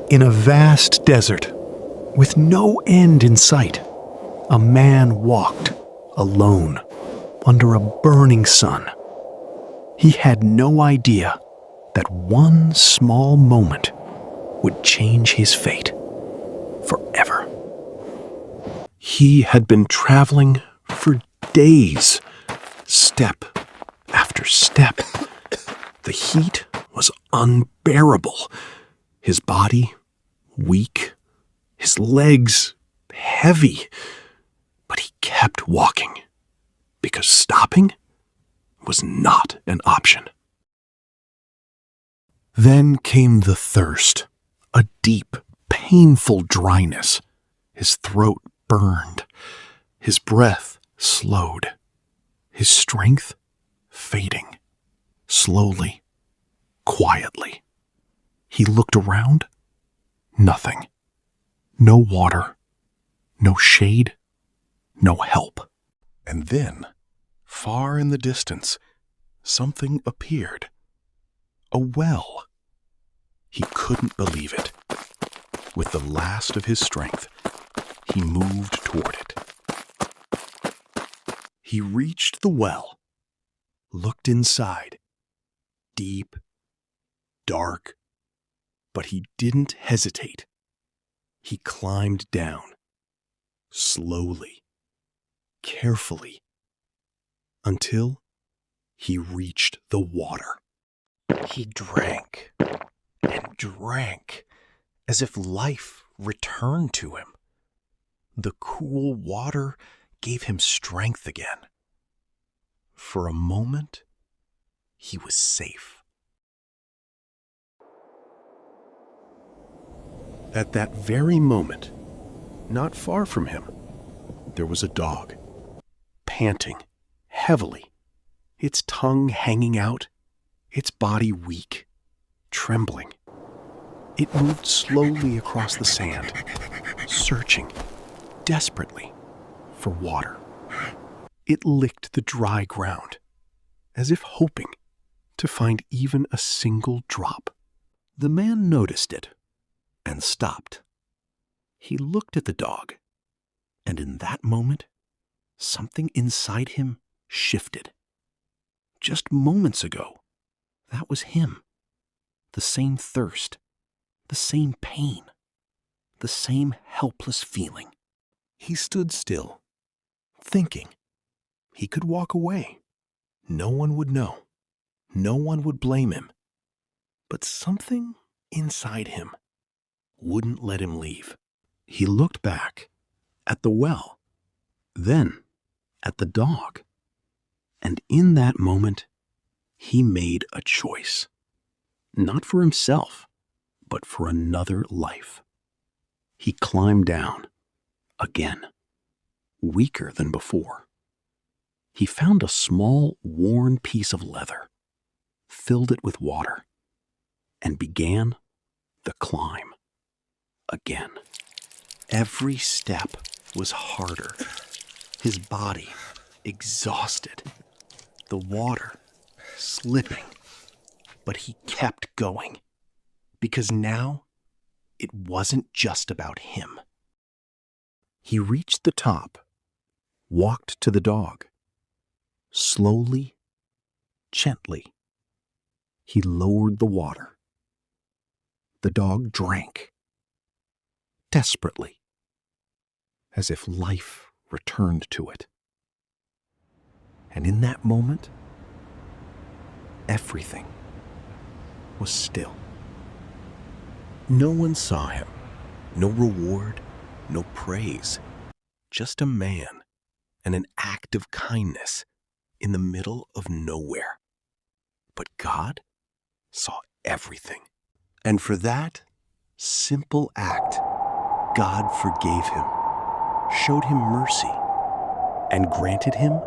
In a vast desert, with no end in sight, a man walked alone under a burning sun. He had no idea that one small moment would change his fate forever. He had been traveling for days, step after step. The heat was unbearable. His body weak, his legs heavy, but he kept walking because stopping was not an option. Then came the thirst, a deep, painful dryness. His throat burned, his breath slowed, his strength fading, slowly, quietly. He looked around. Nothing. No water. No shade. No help. And then, far in the distance, something appeared. A well. He couldn't believe it. With the last of his strength, he moved toward it. He reached the well, looked inside. Deep, dark, but he didn't hesitate. He climbed down, slowly, carefully, until he reached the water. He drank and drank as if life returned to him. The cool water gave him strength again. For a moment, he was safe. At that very moment, not far from him, there was a dog, panting heavily, its tongue hanging out, its body weak, trembling. It moved slowly across the sand, searching desperately for water. It licked the dry ground, as if hoping to find even a single drop. The man noticed it and stopped. He looked at the dog, and in that moment, something inside him shifted. Just moments ago, that was him. The same thirst, the same pain, the same helpless feeling. He stood still, thinking. He could walk away. No one would know. No one would blame him. But something inside him wouldn't let him leave. He looked back at the well, then at the dog. And in that moment, he made a choice. Not for himself, but for another life. He climbed down, again, weaker than before. He found a small, worn piece of leather, filled it with water, and began the climb. Again. Every step was harder. His body exhausted. The water slipping. But he kept going. Because now, it wasn't just about him. He reached the top, walked to the dog. Slowly, gently, he lowered the water. The dog drank. Desperately, as if life returned to it. And in that moment, everything was still. No one saw him, no reward, no praise, just a man and an act of kindness in the middle of nowhere. But God saw everything, and for that simple act, God forgave him, showed him mercy, and granted him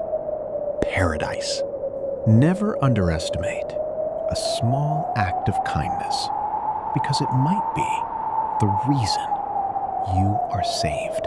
paradise. Never underestimate a small act of kindness, because it might be the reason you are saved.